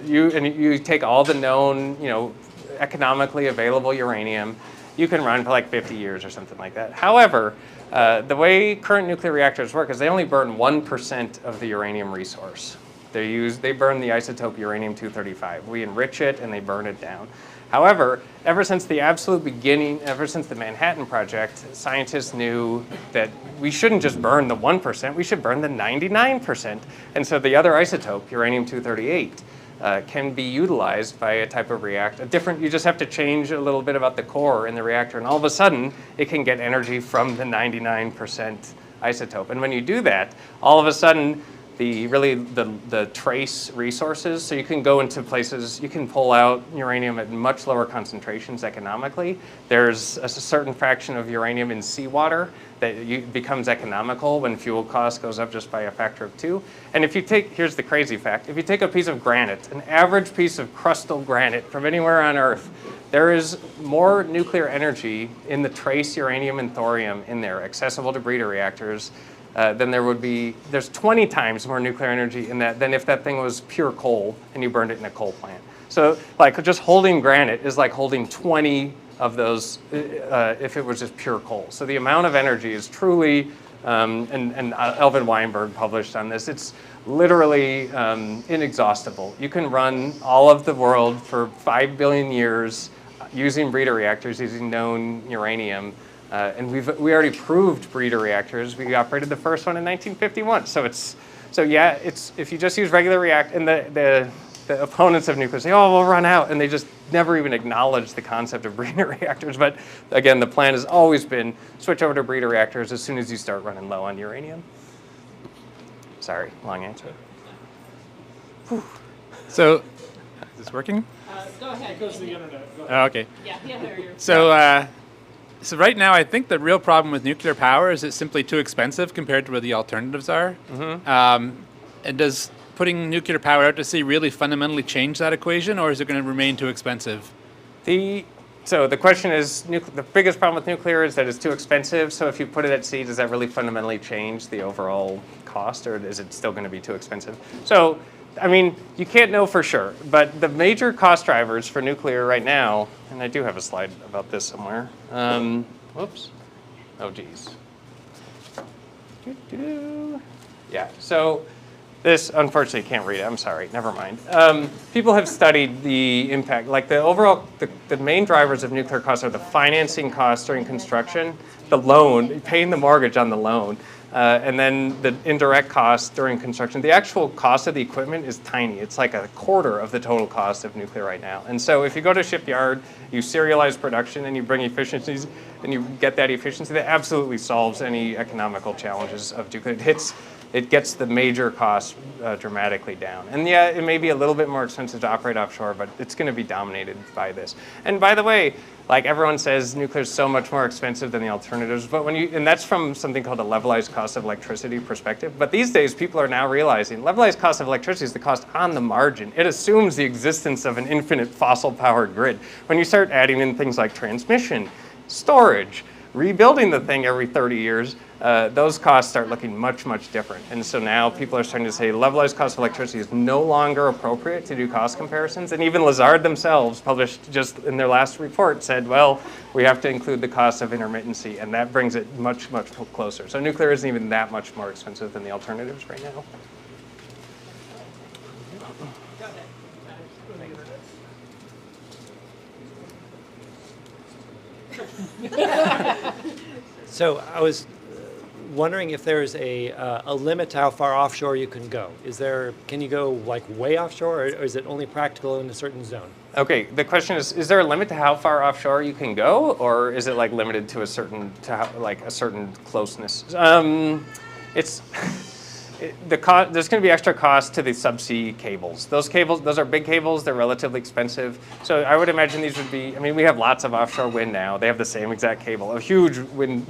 You take all the known, economically available uranium, you can run for 50 years or something like that. However, the way current nuclear reactors work is they only burn 1% of the uranium resource. They burn the isotope uranium-235. We enrich it and they burn it down. However, ever since the absolute beginning, ever since the Manhattan Project, scientists knew that we shouldn't just burn the 1%, we should burn the 99%. And so the other isotope, uranium-238, can be utilized by a type of reactor. You just have to change a little bit about the core in the reactor, and all of a sudden, it can get energy from the 99% isotope. And when you do that, all of a sudden, the trace resources. So you can go into places, you can pull out uranium at much lower concentrations economically. There's a certain fraction of uranium in seawater that becomes economical when fuel cost goes up just by a factor of 2. And if you take, here's the crazy fact, if you take a piece of granite, an average piece of crustal granite from anywhere on Earth, there is more nuclear energy in the trace uranium and thorium in there, accessible to breeder reactors, than there would be. There's 20 times more nuclear energy in that than if that thing was pure coal and you burned it in a coal plant. So like just holding granite is like holding 20 of those if it was just pure coal. So the amount of energy is truly, and Elvin Weinberg published on this, it's literally inexhaustitu. You can run all of the world for 5 billion years using breeder reactors, using known uranium. And we already proved breeder reactors. We operated the first one in 1951. So yeah, if you just use regular reactor, and the opponents of nuclear say, oh, we'll run out, and they just never even acknowledge the concept of breeder reactors. But again, the plan has always been switch over to breeder reactors as soon as you start running low on uranium. Sorry, long answer. So, is this working? Go ahead. It goes to the internet. Oh, okay. Yeah, hear you. So right now, I think the real problem with nuclear power is it's simply too expensive compared to what the alternatives are. And does putting nuclear power out to sea really fundamentally change that equation, or is it going to remain too expensive? So the question is, the biggest problem with nuclear is that it's too expensive. So if you put it at sea, does that really fundamentally change the overall cost, or is it still going to be too expensive? So, I mean, you can't know for sure, but the major cost drivers for nuclear right now, and I do have a slide about this somewhere. Whoops. Oh, geez. Yeah, so this, unfortunately, can't read it. I'm sorry. Never mind. People have studied the impact. Like the overall, the main drivers of nuclear costs are the financing costs during construction, the loan, paying the mortgage on the loan, and then the indirect costs during construction. The actual cost of the equipment is tiny. It's like a quarter of the total cost of nuclear right now. And so if you go to a shipyard, you serialize production, and you bring efficiencies, and you get that efficiency, that absolutely solves any economical challenges of nuclear. It gets the major costs dramatically down. And yeah, it may be a little bit more expensive to operate offshore, but it's going to be dominated by this. And by the way, like everyone says, nuclear is so much more expensive than the alternatives. But and that's from something called a levelized cost of electricity perspective. But these days, people are now realizing levelized cost of electricity is the cost on the margin. It assumes the existence of an infinite fossil-powered grid. When you start adding in things like transmission, storage, rebuilding the thing every 30 years, those costs start looking much, much different. And so now people are starting to say levelized cost of electricity is no longer appropriate to do cost comparisons. And even Lazard themselves published just in their last report said, well, we have to include the cost of intermittency, and that brings it much, much closer. So nuclear isn't even that much more expensive than the alternatives right now. So I was wondering if there's a limit to how far offshore you can go. Can you go like way offshore, or is it only practical in a certain zone? Okay, the question is there a limit to how far offshore you can go, or is it like limited to a certain closeness? There's going to be extra cost to the subsea cables. Those are big cables. They're relatively expensive. So I would imagine these would be. I mean, we have lots of offshore wind now. They have the same exact cable. A huge wind.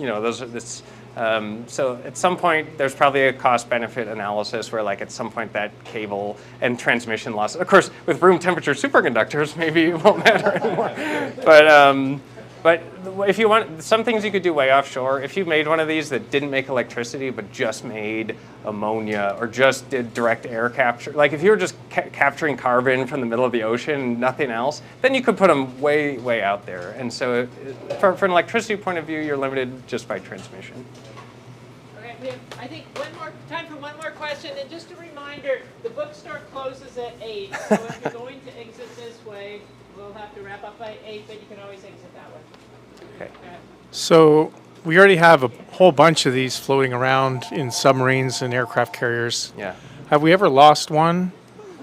So at some point, there's probably a cost-benefit analysis where, like, at some point that cable and transmission loss. Of course, with room temperature superconductors, maybe it won't matter anymore. But if you want, some things you could do way offshore. If you made one of these that didn't make electricity but just made ammonia or just did direct air capture, like if you were just capturing carbon from the middle of the ocean and nothing else, then you could put them way, way out there. And so for an electricity point of view, you're limited just by transmission. Okay, we have, I think, time for one more question. And just a reminder, the bookstore closes at 8. So if you're going to exit this way, we'll have to wrap up by 8, but you can always exit that way. Okay. So we already have a whole bunch of these floating around in submarines and aircraft carriers. Yeah. Have we ever lost one?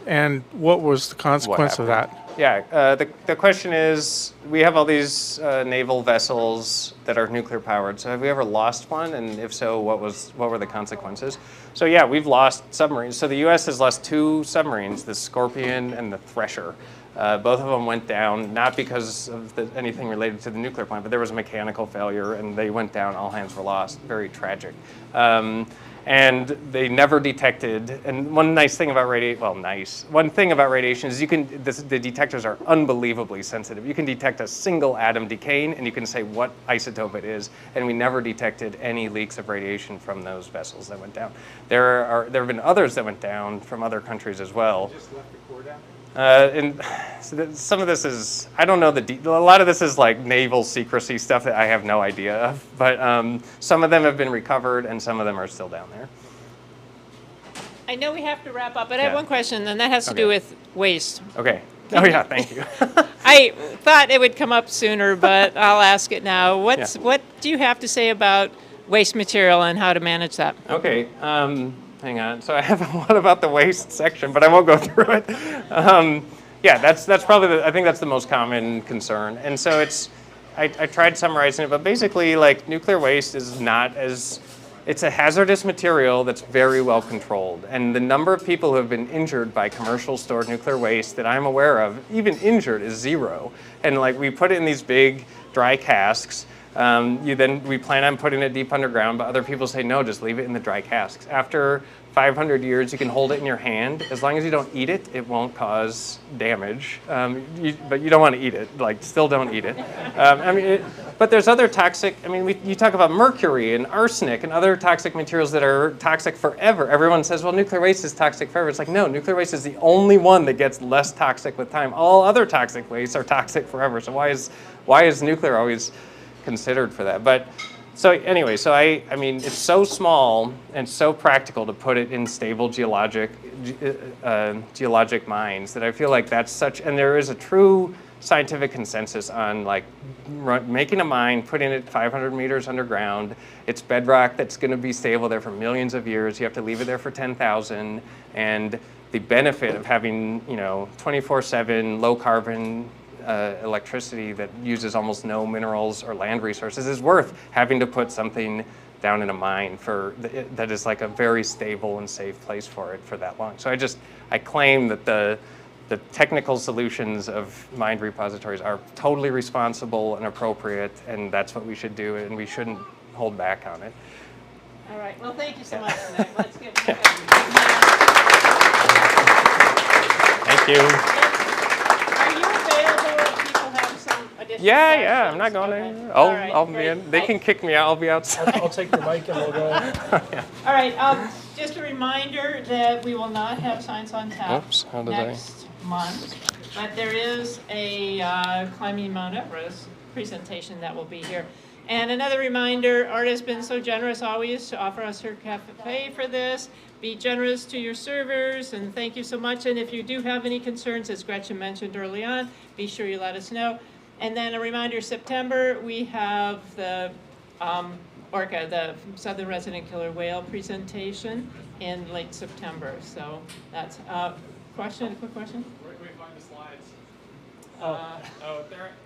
And what was the consequence of that? The question is, we have all these naval vessels that are nuclear powered. So have we ever lost one? And if so, what were the consequences? So yeah, we've lost submarines. So the U.S. has lost 2 submarines, the Scorpion and the Thresher. Both of them went down, not because of anything related to the nuclear plant, but there was a mechanical failure and they went down, all hands were lost. Very tragic. And they never detected, and one thing about radiation is the detectors are unbelievably sensitive. You can detect a single atom decaying and you can say what isotope it is, and we never detected any leaks of radiation from those vessels that went down. There have been others that went down from other countries as well. Just left the core down? And so some of this is, I don't know a lot of this is like naval secrecy stuff that I have no idea of, but some of them have been recovered and some of them are still down there. I know we have to wrap up, but I have one question, and that has to do with waste. Okay. Oh yeah, thank you. I thought it would come up sooner, but I'll ask it now. What do you have to say about waste material and how to manage that? Okay. Hang on. So I have a lot about the waste section, but I won't go through it. That's probably I think that's the most common concern. And so I tried summarizing it, but basically, like, nuclear waste is it's a hazardous material that's very well controlled. And the number of people who have been injured by commercial stored nuclear waste that I'm aware of, even injured, is 0. And like, we put it in these big dry casks. We plan on putting it deep underground, but other people say, no, just leave it in the dry casks. After 500 years, you can hold it in your hand. As long as you don't eat it, it won't cause damage. But you don't want to eat it. Like, still don't eat it. But there's other toxic, you talk about mercury and arsenic and other toxic materials that are toxic forever. Everyone says, well, nuclear waste is toxic forever. It's like, no, nuclear waste is the only one that gets less toxic with time. All other toxic wastes are toxic forever. So why is nuclear always considered for that? But so anyway, it's so small and so practical to put it in stable geologic mines that I feel like that's and there is a true scientific consensus on like making a mine, putting it 500 meters underground. It's bedrock that's going to be stable there for millions of years. You have to leave it there for 10,000, and the benefit of having 24/7 low carbon electricity that uses almost no minerals or land resources is worth having to put something down in a mine that is like a very stable and safe place for it for that long. So I claim that the technical solutions of mined repositories are totally responsible and appropriate, and that's what we should do, and we shouldn't hold back on it. All right. Well, thank you so much, Nick. Let's get Thank you. Yeah, I'm not going anywhere. I'll be in. They can kick me out. I'll be outside. I'll take the mic and we'll go. Yeah. All right. Just a reminder that we will not have Science on Tap next month, but there is a Climbing Mount Everest presentation that will be here. And another reminder, Art has been so generous always to offer us her cafe for this. Be generous to your servers, and thank you so much. And if you do have any concerns, as Gretchen mentioned early on, be sure you let us know. And then a reminder, September, we have the ORCA, the Southern Resident Killer Whale presentation in late September. So that's a quick question? Where can we find the slides? I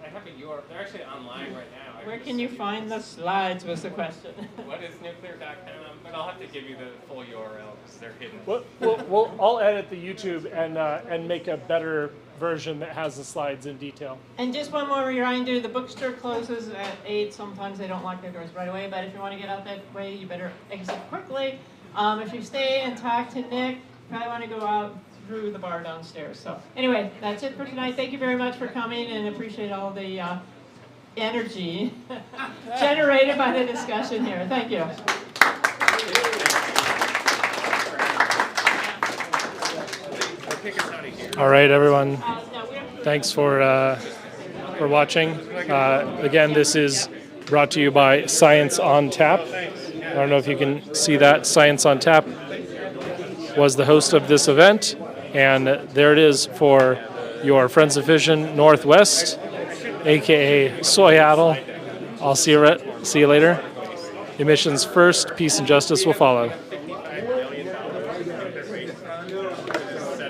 have a URL. They're actually online right now. Where can you find the slides was the question. What is nuclear.com? But I'll have to give you the full URL because they're hidden. I'll edit the YouTube and make a better version that has the slides in detail. And just one more reminder, the bookstore closes at 8. Sometimes they don't lock their doors right away, but if you want to get out that way, you better exit quickly. If you stay and talk to Nick, you probably want to go out through the bar downstairs. So anyway, that's it for tonight. Thank you very much for coming, and appreciate all the energy generated by the discussion here. Thank you. All right, everyone. Thanks for watching. Again, this is brought to you by Science on Tap. I don't know if you can see that. Science on Tap was the host of this event, and there it is for your Friends of Fission Northwest, aka Seattle. I'll see you later. Emissions first, peace and justice will follow.